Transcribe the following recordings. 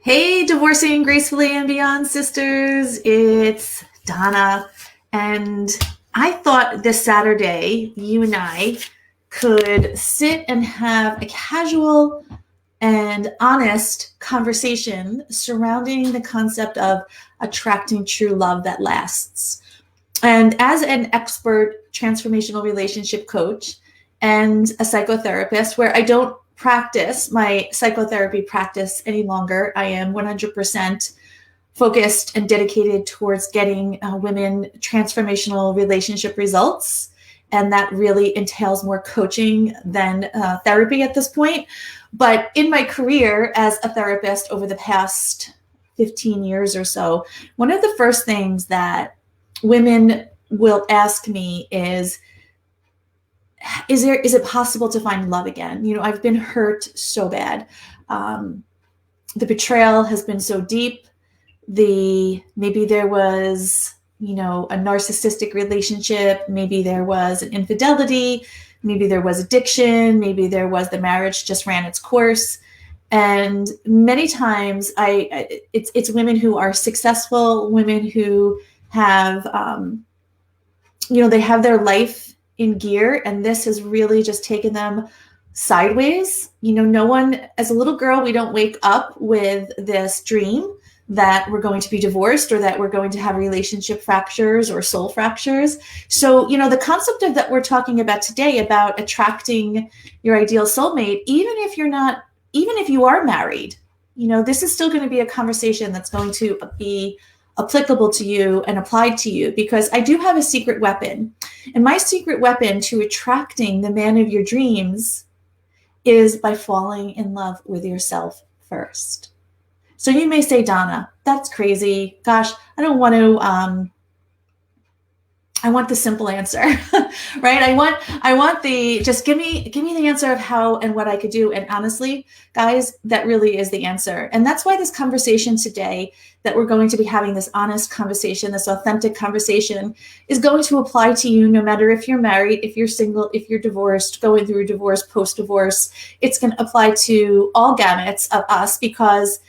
Hey, Divorcing Gracefully and Beyond sisters, it's Donna. And I thought this Saturday, you and I could sit and have a casual and honest conversation surrounding the concept of attracting true love that lasts. And as an expert transformational relationship coach and a psychotherapist, where I don't practice my psychotherapy practice any longer, I am 100% focused and dedicated towards getting women transformational relationship results. And that really entails more coaching than therapy at this point. But in my career as a therapist over the past 15 years or so, one of the first things that women will ask me is it possible to find love again? You know, I've been hurt so bad. The betrayal has been so deep. Maybe there was, a narcissistic relationship. Maybe there was an infidelity. Maybe there was addiction. Maybe there was the marriage just ran its course. And many times it's women who are successful, women who have, they have their life in gear, and this has really just taken them sideways. No one, as a little girl, we don't wake up with this dream that we're going to be divorced or that we're going to have relationship fractures or soul fractures. So, the concept of that we're talking about today about attracting your ideal soulmate, even if you are married, this is still going to be a conversation that's going to be applicable to you and applied to you, because I do have a secret weapon. And my secret weapon to attracting the man of your dreams is by falling in love with yourself first. So you may say, Donna, that's crazy. Gosh, I don't want to, I want the simple answer, right? I want just give me the answer of how and what I could do. And honestly, guys, that really is the answer. And that's why this conversation today that we're going to be having, this honest conversation, this authentic conversation, is going to apply to you no matter if you're married, if you're single, if you're divorced, going through a divorce, post-divorce. It's going to apply to all gamuts of us, because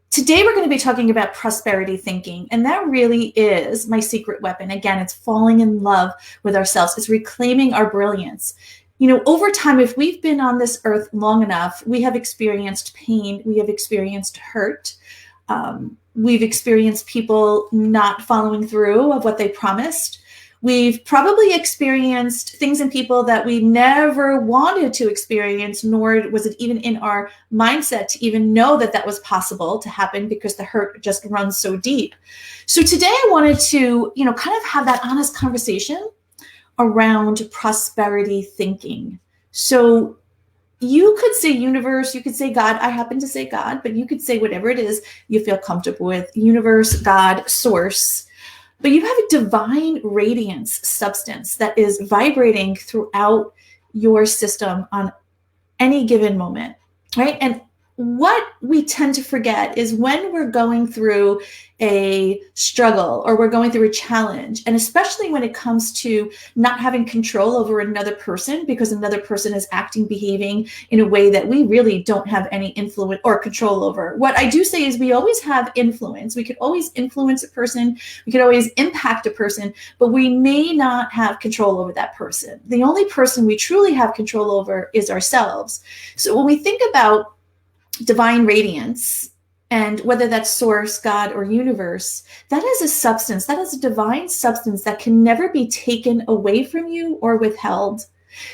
today we're going to be talking about prosperity thinking, and that really is my secret weapon. Again, it's falling in love with ourselves. It's reclaiming our brilliance. Over time, if we've been on this earth long enough, we have experienced pain, we have experienced hurt, we've experienced people not following through of what they promised. We've probably experienced things in people that we never wanted to experience, nor was it even in our mindset to even know that that was possible to happen, because the hurt just runs so deep. So today I wanted to, kind of have that honest conversation around prosperity thinking. So you could say universe, you could say God. I happen to say God, but you could say whatever it is you feel comfortable with. Universe, God, source. But you have a divine radiance substance that is vibrating throughout your system on any given moment, right? And what we tend to forget is when we're going through a struggle or we're going through a challenge, and especially when it comes to not having control over another person because another person is acting, behaving in a way that we really don't have any influence or control over. What I do say is we always have influence. We could always influence a person. We could always impact a person, but we may not have control over that person. The only person we truly have control over is ourselves. So when we think about divine radiance, and whether that's source, God, or universe, that is a substance, that is a divine substance that can never be taken away from you or withheld.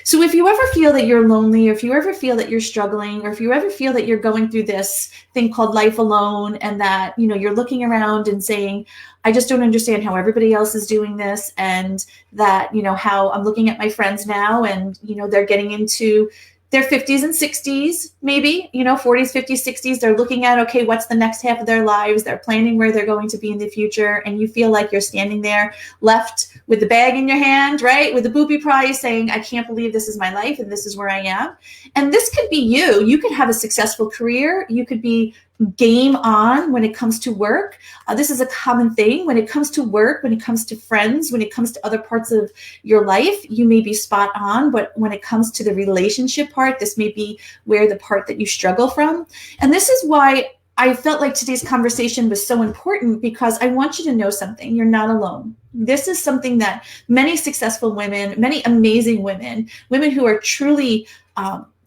So if you ever feel that you're lonely, or if you ever feel that you're struggling, or if you ever feel that you're going through this thing called life alone, and that, you're looking around and saying, I just don't understand how everybody else is doing this, and that, how I'm looking at my friends now, and, they're getting into their 50s and 60s, maybe, 40s, 50s, 60s, they're looking at, okay, what's the next half of their lives? They're planning where they're going to be in the future. And you feel like you're standing there left with the bag in your hand, right? With the booby prize saying, I can't believe this is my life and this is where I am. And this could be you. You could have a successful career. You could be game on when it comes to work. This is a common thing when it comes to work, when it comes to friends, when it comes to other parts of your life, you may be spot on. But when it comes to the relationship part, this may be where the part that you struggle from. And this is why I felt like today's conversation was so important because I want you to know something. You're not alone. This is something that many successful women, many amazing women, women who are truly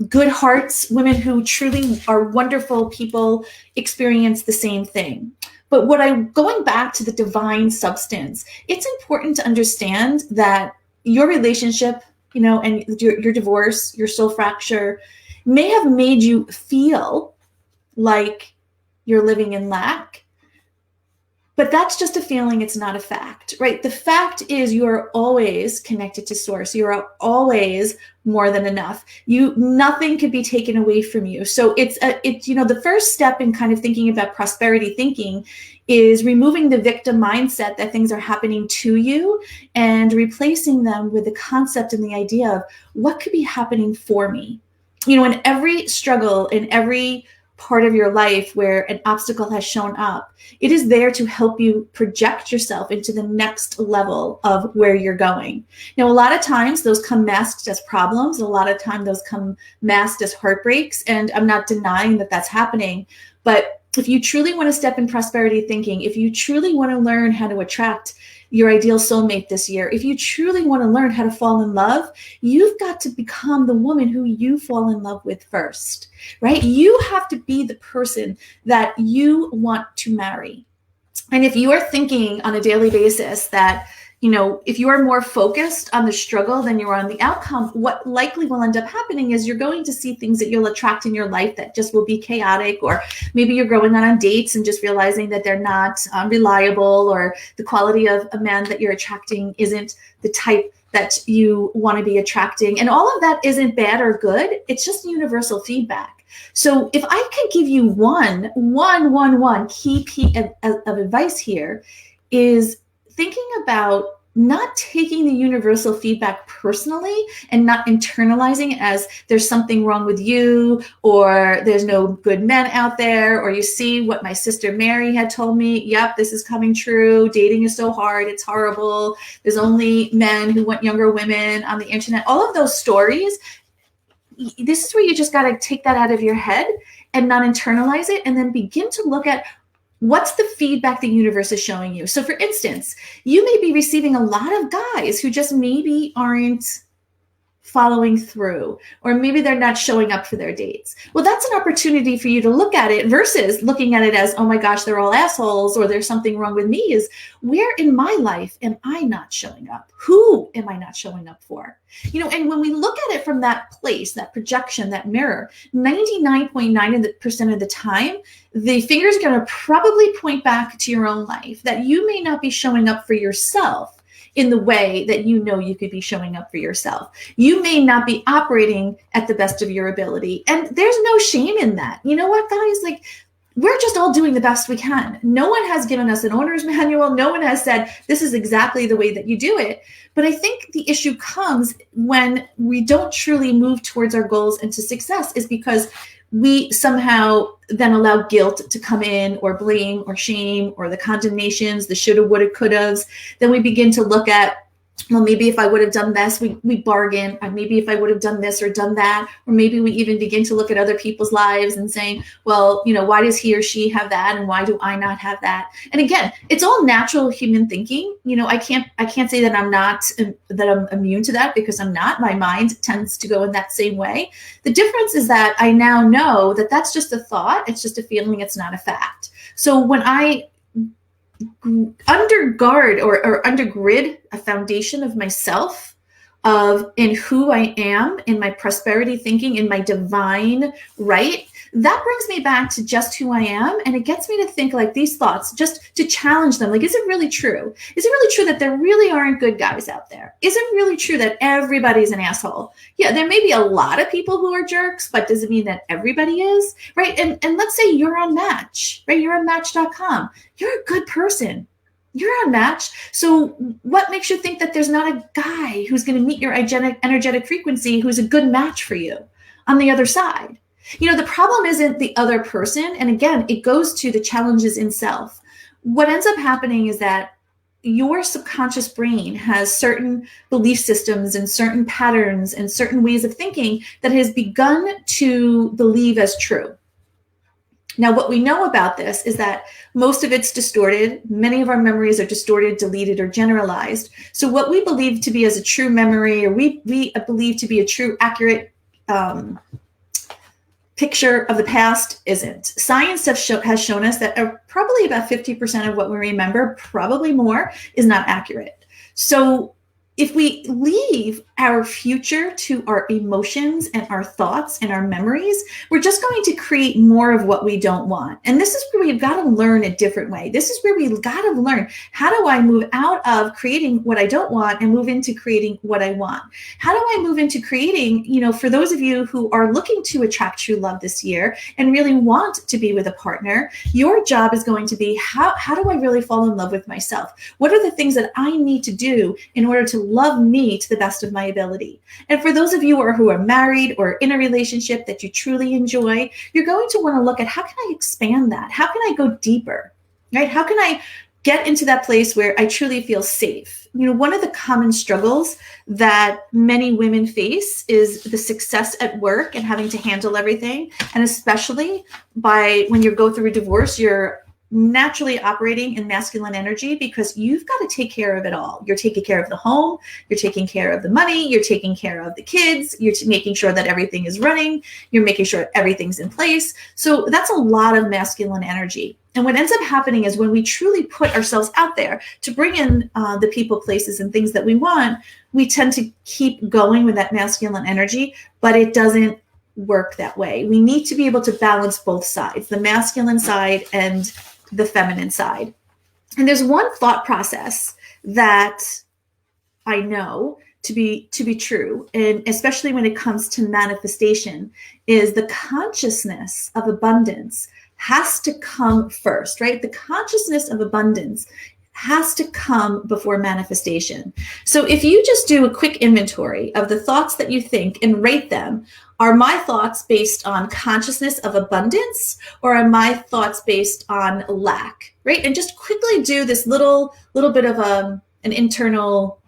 good hearts, women who truly are wonderful people experience the same thing. But going back to the divine substance, it's important to understand that your relationship, and your divorce, your soul fracture may have made you feel like you're living in lack, but that's just a feeling. It's not a fact, right? The fact is you are always connected to source. You are always more than enough. Nothing could be taken away from you. So it's the first step in kind of thinking about prosperity thinking is removing the victim mindset that things are happening to you and replacing them with the concept and the idea of what could be happening for me. In every struggle, in every part of your life where an obstacle has shown up, it is there to help you project yourself into the next level of where you're going. Now, a lot of times those come masked as problems. A lot of time those come masked as heartbreaks. And I'm not denying that that's happening. But if you truly want to step in prosperity thinking, if you truly want to learn how to attract your ideal soulmate this year, if you truly want to learn how to fall in love, you've got to become the woman who you fall in love with first, right? You have to be the person that you want to marry. And if you are thinking on a daily basis that, if you are more focused on the struggle than you're on the outcome, what likely will end up happening is you're going to see things that you'll attract in your life that just will be chaotic, or maybe you're going on dates and just realizing that they're not reliable, or the quality of a man that you're attracting isn't the type that you want to be attracting. And all of that isn't bad or good. It's just universal feedback. So if I could give you one key piece of advice here is thinking about not taking the universal feedback personally and not internalizing it as there's something wrong with you, or there's no good men out there, or you see what my sister Mary had told me. Yep, this is coming true. Dating is so hard. It's horrible. There's only men who want younger women on the internet. All of those stories. This is where you just got to take that out of your head and not internalize it, and then begin to look at what's the feedback the universe is showing you. So for instance, you may be receiving a lot of guys who just maybe aren't following through, or maybe they're not showing up for their dates. Well, that's an opportunity for you to look at it versus looking at it as, oh my gosh, they're all assholes, or there's something wrong with me. Is where in my life am I not showing up? Who am I not showing up for? And when we look at it from that place, that projection, that mirror, 99.9% of the time, the finger's going to probably point back to your own life, that you may not be showing up for yourself in the way that you could be showing up for yourself. You may not be operating at the best of your ability. And there's no shame in that. You know what, guys? Like, we're just all doing the best we can. No one has given us an owner's manual. No one has said, this is exactly the way that you do it. But I think the issue comes when we don't truly move towards our goals and to success, is because we somehow then allow guilt to come in, or blame or shame, or the condemnations, the shoulda, woulda, couldas. Then we begin to look at, well, maybe if I would have done this, we bargain. Or maybe if I would have done this or done that, or maybe we even begin to look at other people's lives and saying, well, why does he or she have that, and why do I not have that? And again, it's all natural human thinking. I can't say that I'm immune to that, because I'm not. My mind tends to go in that same way. The difference is that I now know that that's just a thought. It's just a feeling. It's not a fact. So when I undergird or undergrid a foundation of myself, in who I am, in my prosperity thinking, in my divine right, that brings me back to just who I am. And it gets me to think like these thoughts, just to challenge them. Like, is it really true? Is it really true that there really aren't good guys out there? Is it really true that everybody's an asshole? Yeah, there may be a lot of people who are jerks, but does it mean that everybody is, right? And let's say you're on Match, right? You're on Match.com. You're a good person. You're on Match. So what makes you think that there's not a guy who's going to meet your energetic frequency who's a good match for you on the other side? The problem isn't the other person. And again, it goes to the challenges in self. What ends up happening is that your subconscious brain has certain belief systems and certain patterns and certain ways of thinking that has begun to believe as true. Now, what we know about this is that most of it's distorted. Many of our memories are distorted, deleted, or generalized. So what we believe to be as a true memory, or we believe to be a true, accurate picture of the past isn't. Science has shown us that probably about 50% of what we remember, probably more, is not accurate. So if we leave our future to our emotions and our thoughts and our memories, we're just going to create more of what we don't want. And this is where we've got to learn a different way. This is where we've got to learn, how do I move out of creating what I don't want and move into creating what I want? How do I move into creating, for those of you who are looking to attract true love this year and really want to be with a partner, your job is going to be, how do I really fall in love with myself? What are the things that I need to do in order to love me to the best of my ability? And for those of you who are married or in a relationship that you truly enjoy, you're going to want to look at, how can I expand that? How can I go deeper, right? How can I get into that place where I truly feel safe? One of the common struggles that many women face is the success at work and having to handle everything. And especially when you go through a divorce, you're naturally operating in masculine energy because you've got to take care of it all. You're taking care of the home, you're taking care of the money, you're taking care of the kids, you're making sure that everything is running, you're making sure everything's in place. So that's a lot of masculine energy. And what ends up happening is when we truly put ourselves out there to bring in the people, places, and things that we want, we tend to keep going with that masculine energy, but it doesn't work that way. We need to be able to balance both sides, the masculine side and the feminine side. And there's one thought process that I know to be true, and especially when it comes to manifestation, is the consciousness of abundance has to come first, right? The consciousness of abundance has to come before manifestation. So if you just do a quick inventory of the thoughts that you think and rate them, are my thoughts based on consciousness of abundance, or are my thoughts based on lack, right? And just quickly do this little bit of an internal,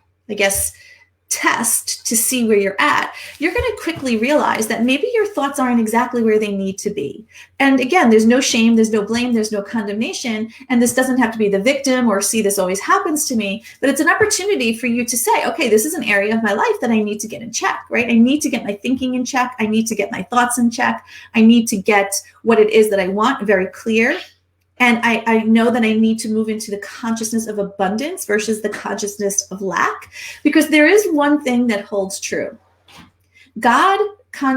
test to see where you're at. You're going to quickly realize that maybe your thoughts aren't exactly where they need to be. And again, there's no shame, there's no blame, there's no condemnation. And this doesn't have to be the victim or see this always happens to me, but it's an opportunity for you to say, okay, this is an area of my life that I need to get in check, right? I need to get my thinking in check. I need to get my thoughts in check. I need to get what it is that I want very clear. And I know that I need to move into the consciousness of abundance versus the consciousness of lack, because there is one thing that holds true. God,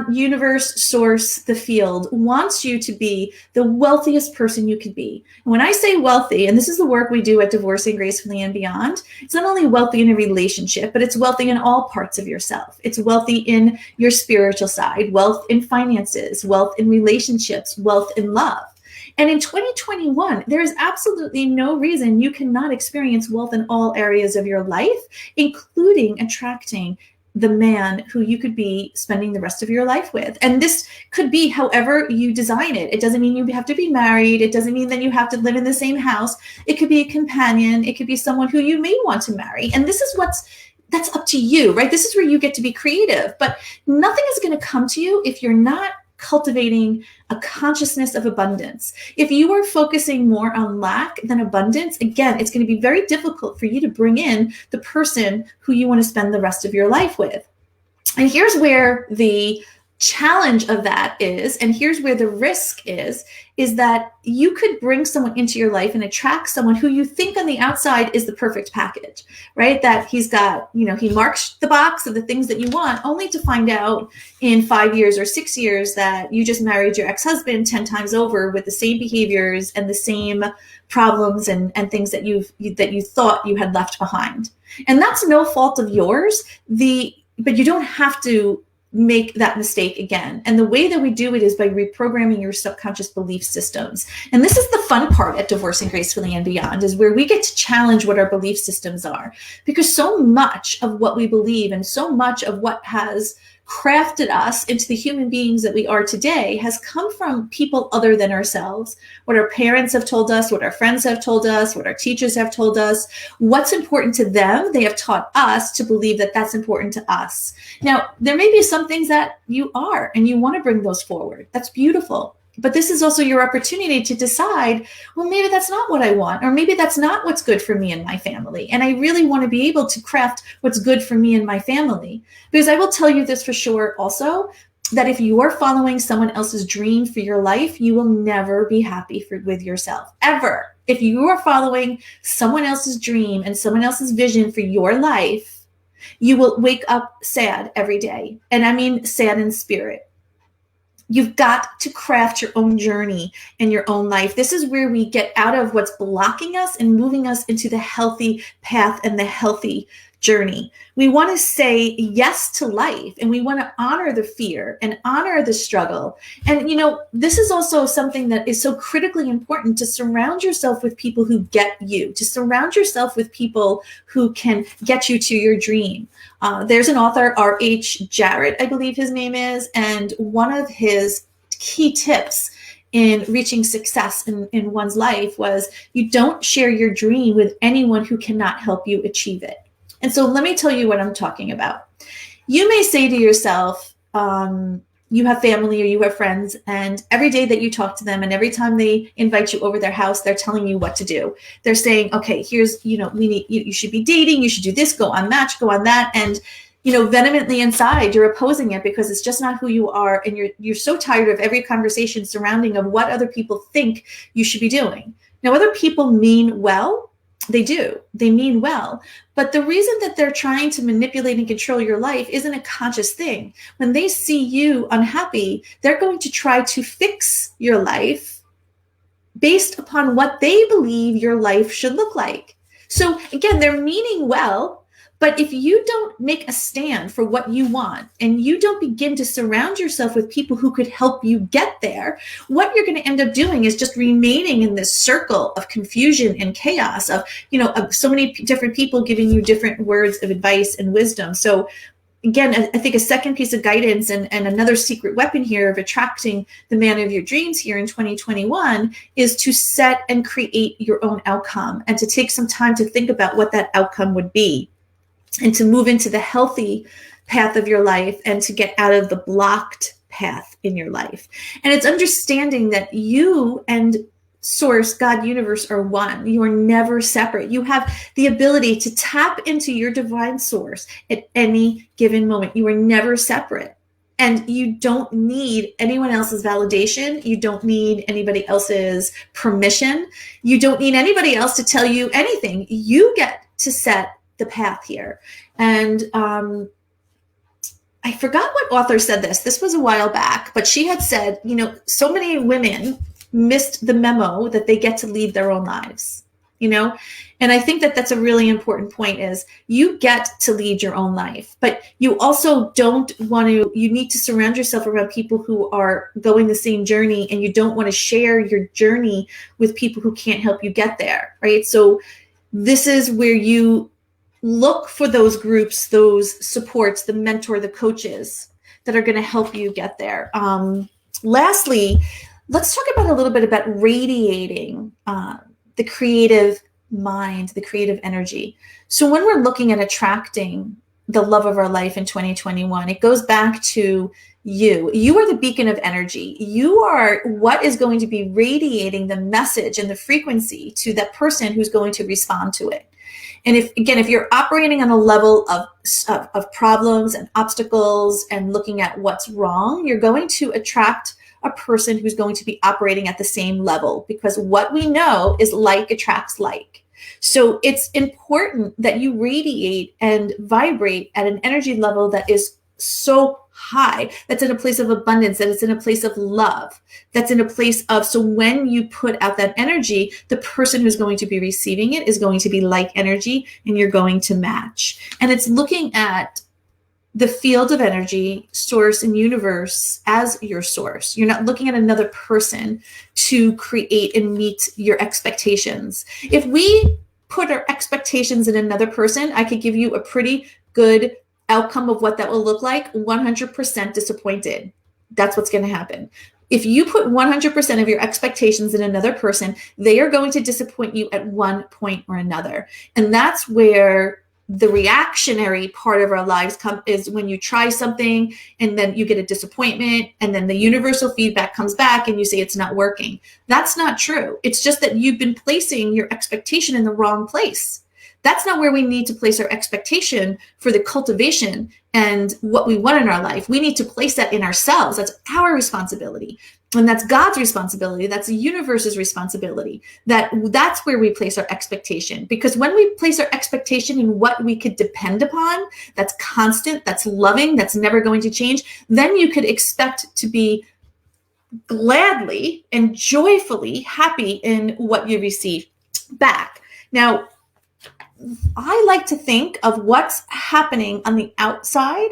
universe, source, the field wants you to be the wealthiest person you could be. And when I say wealthy, and this is the work we do at Divorcing Gracefully and Beyond, it's not only wealthy in a relationship, but it's wealthy in all parts of yourself. It's wealthy in your spiritual side, wealth in finances, wealth in relationships, wealth in love. And in 2021, there is absolutely no reason you cannot experience wealth in all areas of your life, including attracting the man who you could be spending the rest of your life with. And this could be however you design it. It doesn't mean you have to be married. It doesn't mean that you have to live in the same house. It could be a companion. It could be someone who you may want to marry. And this is that's up to you, right? This is where you get to be creative. But nothing is going to come to you if you're not cultivating a consciousness of abundance. If you are focusing more on lack than abundance, again, it's going to be very difficult for you to bring in the person who you want to spend the rest of your life with. And here's where the challenge of that is, and here's where the risk is that you could bring someone into your life and attract someone who you think on the outside is the perfect package, right? That he's got, he marks the box of the things that you want, only to find out in 5 years or 6 years that you just married your ex-husband 10 times over with the same behaviors and the same problems and things that you thought you had left behind. And that's no fault of yours. But you don't have to make that mistake again. And the way that we do it is by reprogramming your subconscious belief systems. And this is the fun part at Divorcing Gracefully and Beyond, is where we get to challenge what our belief systems are. Because so much of what we believe and so much of what has crafted us into the human beings that we are today has come from people other than ourselves. What our parents have told us, what our friends have told us, what our teachers have told us, what's important to them, they have taught us to believe that that's important to us. Now, there may be some things that you are and you want to bring those forward. That's beautiful. But this is also your opportunity to decide, well, maybe that's not what I want, or maybe that's not what's good for me and my family. And I really want to be able to craft what's good for me and my family. Because I will tell you this for sure also, that if you are following someone else's dream for your life, you will never be happy with yourself, ever. If you are following someone else's dream and someone else's vision for your life, you will wake up sad every day. And I mean sad in spirit. You've got to craft your own journey in your own life. This is where we get out of what's blocking us and moving us into the healthy path and the healthy journey. We want to say yes to life, and we want to honor the fear and honor the struggle. And, this is also something that is so critically important, to surround yourself with people who get you, to surround yourself with people who can get you to your dream. There's an author, R.H. Jarrett, I believe his name is, and one of his key tips in reaching success in one's life was, you don't share your dream with anyone who cannot help you achieve it. And so let me tell you what I'm talking about. You may say to yourself, you have family or you have friends, and every day that you talk to them and every time they invite you over their house, they're telling you what to do. They're saying, okay, here's, you should be dating, you should do this, go on Match, go on that. And, vehemently inside, you're opposing it because it's just not who you are. And you're so tired of every conversation surrounding of what other people think you should be doing. Now, other people mean well. They do. They mean well. But the reason that they're trying to manipulate and control your life isn't a conscious thing. When they see you unhappy, they're going to try to fix your life based upon what they believe your life should look like. So again, they're meaning well, but if you don't make a stand for what you want and you don't begin to surround yourself with people who could help you get there, what you're going to end up doing is just remaining in this circle of confusion and chaos of so many different people giving you different words of advice and wisdom. So again, I think a second piece of guidance and another secret weapon here of attracting the man of your dreams here in 2021 is to set and create your own outcome, and to take some time to think about what that outcome would be, and to move into the healthy path of your life and to get out of the blocked path in your life. And it's understanding that you and Source, God, universe are one. You are never separate. You have the ability to tap into your divine source at any given moment. You are never separate. And you don't need anyone else's validation. You don't need anybody else's permission. You don't need anybody else to tell you anything. You get to set the path here. And I forgot what author said this. This was a while back, but she had said, so many women missed the memo that they get to lead their own lives, and I think that that's a really important point, is you get to lead your own life, but you also you need to surround yourself around people who are going the same journey, and you don't want to share your journey with people who can't help you get there, right? So this is where you look for those groups, those supports, the mentor, the coaches that are going to help you get there. Lastly, let's talk about a little bit about radiating the creative mind, the creative energy. So when we're looking at attracting the love of our life in 2021, it goes back to you. You are the beacon of energy. You are what is going to be radiating the message and the frequency to that person who's going to respond to it. And if you're operating on a level of problems and obstacles and looking at what's wrong, you're going to attract a person who's going to be operating at the same level, because what we know is like attracts like. So it's important that you radiate and vibrate at an energy level that is so high, that's in a place of abundance, that it's in a place of love, that's in a place of, so when you put out that energy, the person who's going to be receiving it is going to be like energy, and you're going to match. And it's looking at the field of energy, source, and universe as your source. You're not looking at another person to create and meet your expectations. If we put our expectations in another person, I could give you a pretty good outcome of what that will look like. 100% disappointed. That's what's going to happen. If you put 100% of your expectations in another person, they are going to disappoint you at one point or another. And that's where The reactionary part of our lives is when you try something and then you get a disappointment, and then the universal feedback comes back and you say it's not working. That's not true. It's just that you've been placing your expectation in the wrong place. That's not where we need to place our expectation for the cultivation and what we want in our life. We need to place that in ourselves. That's our responsibility. And that's God's responsibility. That's the universe's responsibility. That's where we place our expectation. Because when we place our expectation in what we could depend upon, that's constant, that's loving, that's never going to change, then you could expect to be gladly and joyfully happy in what you receive back. Now, I like to think of what's happening on the outside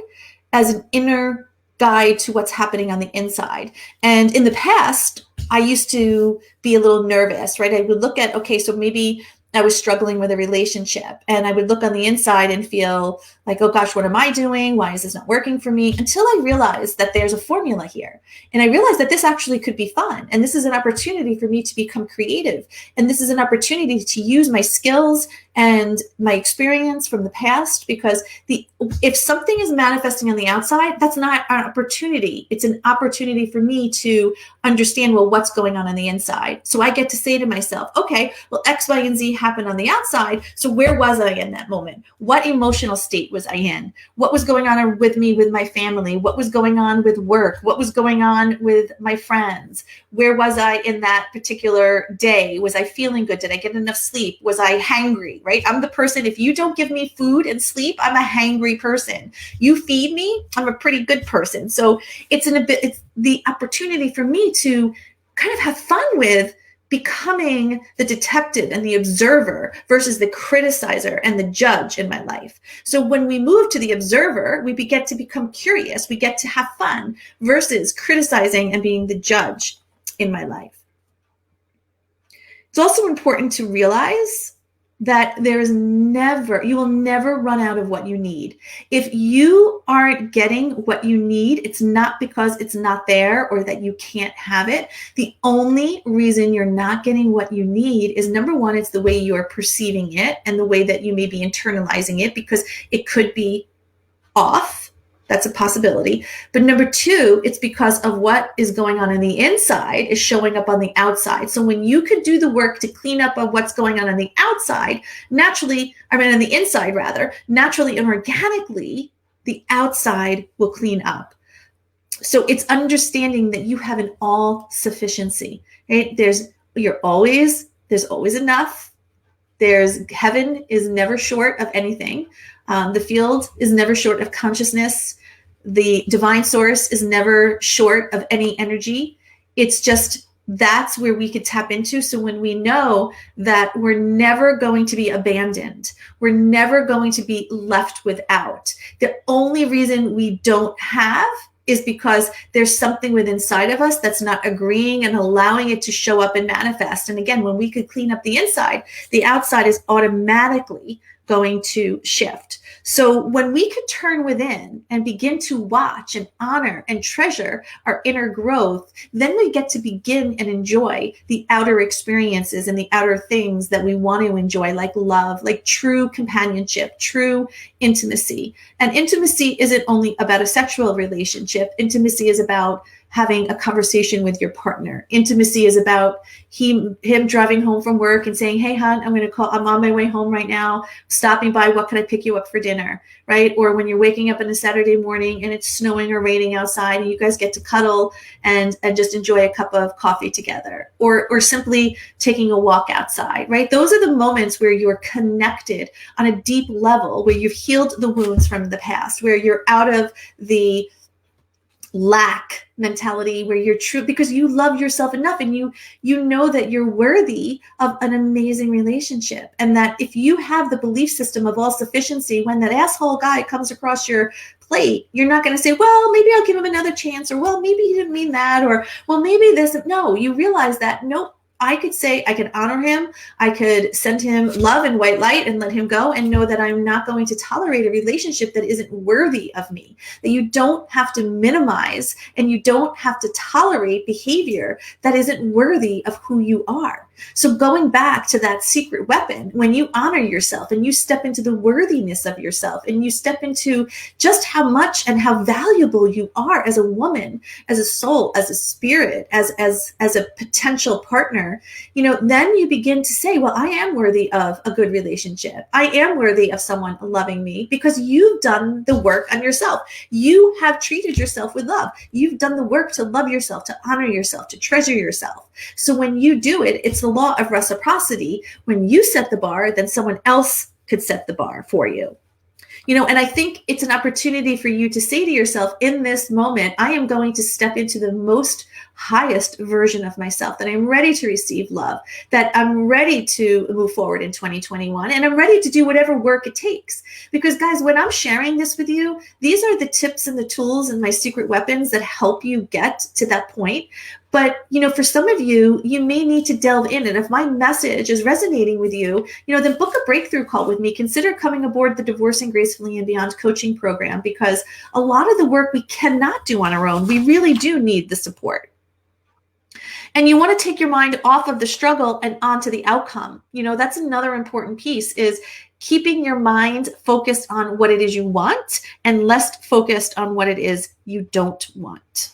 as an inner guide to what's happening on the inside. And in the past, I used to be a little nervous, right? I would look at, okay, so maybe I was struggling with a relationship, and I would look on the inside and feel like, oh gosh, what am I doing? Why is this not working for me? Until I realized that there's a formula here. And I realized that this actually could be fun. And this is an opportunity for me to become creative. And this is an opportunity to use my skills and my experience from the past, because if something is manifesting on the outside, that's not an opportunity. It's an opportunity for me to understand, well, what's going on the inside. So I get to say to myself, okay, well, X, Y, and Z happened on the outside. So where was I in that moment? What emotional state was I in? What was going on with me, with my family? What was going on with work? What was going on with my friends? Where was I in that particular day? Was I feeling good? Did I get enough sleep? Was I hangry? Right? I'm the person, if you don't give me food and sleep, I'm a hangry person. You feed me, I'm a pretty good person. So it's the opportunity for me to kind of have fun with becoming the detective and the observer versus the criticizer and the judge in my life. So when we move to the observer, we get to become curious. We get to have fun versus criticizing and being the judge in my life. It's also important to realize that you will never run out of what you need. If you aren't getting what you need, it's not because it's not there or that you can't have it. The only reason you're not getting what you need is, number one, it's the way you are perceiving it and the way that you may be internalizing it, because it could be off. That's a possibility. But number two, it's because of what is going on the inside is showing up on the outside. So when you could do the work to clean up of what's going on the outside, on the inside rather, naturally and organically, the outside will clean up. So it's understanding that you have an all sufficiency, right? There's always enough. Heaven is never short of anything. The field is never short of consciousness. The divine source is never short of any energy. It's just, that's where we could tap into. So when we know that we're never going to be abandoned, we're never going to be left without. The only reason we don't have is because there's something within inside of us that's not agreeing and allowing it to show up and manifest. And again, when we could clean up the inside, the outside is automatically going to shift. So when we could turn within and begin to watch and honor and treasure our inner growth, then we get to begin and enjoy the outer experiences and the outer things that we want to enjoy, like love, like true companionship, true intimacy. And intimacy isn't only about a sexual relationship. Intimacy is about having a conversation with your partner. Intimacy is about him driving home from work and saying, hey, hon, I'm on my way home right now, stopping by, what can I pick you up for dinner, right? Or when you're waking up on a Saturday morning and it's snowing or raining outside and you guys get to cuddle and just enjoy a cup of coffee together, or simply taking a walk outside, right? Those are the moments where you're connected on a deep level, where you've healed the wounds from the past, where you're out of the lack mentality, where you're true because you love yourself enough and you know that you're worthy of an amazing relationship. And that if you have the belief system of all sufficiency, when that asshole guy comes across your plate, you're not going to say, well, maybe I'll give him another chance, or well, maybe he didn't mean that, or well, maybe this. No, you realize that, nope, I could say, I could honor him. I could send him love and white light and let him go and know that I'm not going to tolerate a relationship that isn't worthy of me, that you don't have to minimize and you don't have to tolerate behavior that isn't worthy of who you are. So going back to that secret weapon, when you honor yourself and you step into the worthiness of yourself and you step into just how much and how valuable you are as a woman, as a soul, as a spirit, as a potential partner, then you begin to say, well, I am worthy of a good relationship. I am worthy of someone loving me because you've done the work on yourself. You have treated yourself with love. You've done the work to love yourself, to honor yourself, to treasure yourself. So when you do it, it's the law of reciprocity. When you set the bar, then someone else could set the bar for you. And I think it's an opportunity for you to say to yourself in this moment, I am going to step into the most highest version of myself, that I'm ready to receive love, that I'm ready to move forward in 2021, and I'm ready to do whatever work it takes. Because guys, when I'm sharing this with you, these are the tips and the tools and my secret weapons that help you get to that point. But, for some of you, you may need to delve in. And if my message is resonating with you, then book a breakthrough call with me. Consider coming aboard the Divorcing Gracefully and Beyond coaching program, because a lot of the work we cannot do on our own. We really do need the support. And you want to take your mind off of the struggle and onto the outcome. That's another important piece, is keeping your mind focused on what it is you want and less focused on what it is you don't want.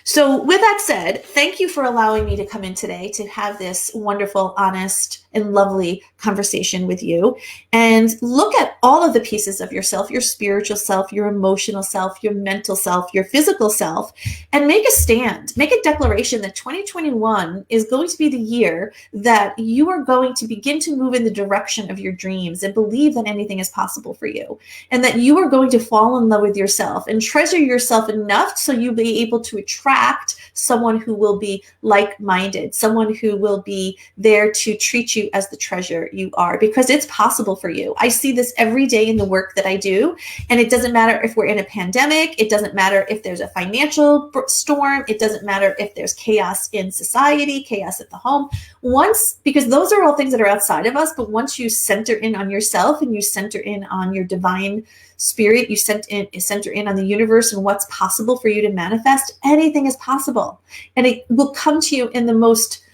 So with that said, thank you for allowing me to come in today to have this wonderful, honest, and lovely conversation with you, and look at all of the pieces of yourself, your spiritual self, your emotional self, your mental self, your physical self, and make a stand, make a declaration that 2021 is going to be the year that you are going to begin to move in the direction of your dreams and believe that anything is possible for you, and that you are going to fall in love with yourself and treasure yourself enough so you'll be able to attract someone who will be like-minded, someone who will be there to treat you as the treasure you are, because it's possible for you. I see this every day in the work that I do, and it doesn't matter if we're in a pandemic, it doesn't matter if there's a financial storm, it doesn't matter if there's chaos in society, chaos at the home. Because those are all things that are outside of us, but once you center in on yourself and you center in on your divine spirit, you center in on the universe and what's possible for you to manifest, anything is possible. And it will come to you in the most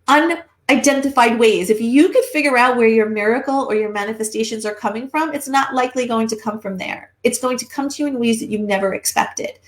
unidentified ways. If you could figure out where your miracle or your manifestations are coming from, it's not likely going to come from there. It's going to come to you in ways that you never expected.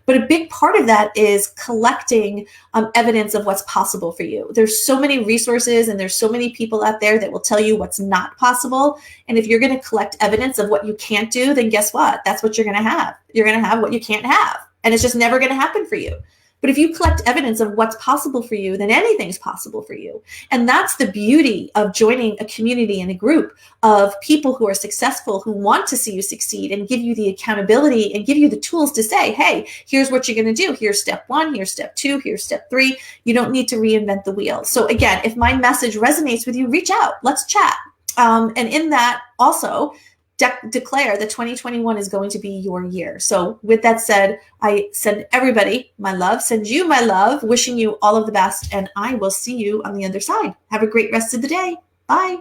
But a big part of that is collecting evidence of what's possible for you. There's so many resources and there's so many people out there that will tell you what's not possible. And if you're going to collect evidence of what you can't do, then guess what? That's what you're going to have. You're going to have what you can't have. And it's just never going to happen for you. But if you collect evidence of what's possible for you, then anything's possible for you. And that's the beauty of joining a community and a group of people who are successful, who want to see you succeed and give you the accountability and give you the tools to say, hey, here's what you're going to do. Here's step 1, here's step 2, here's step 3. You don't need to reinvent the wheel. So again, if my message resonates with you, reach out, let's chat. And in that also, declare that 2021 is going to be your year. So with that said, I send everybody my love, send you my love, wishing you all of the best, and I will see you on the other side. Have a great rest of the day. Bye.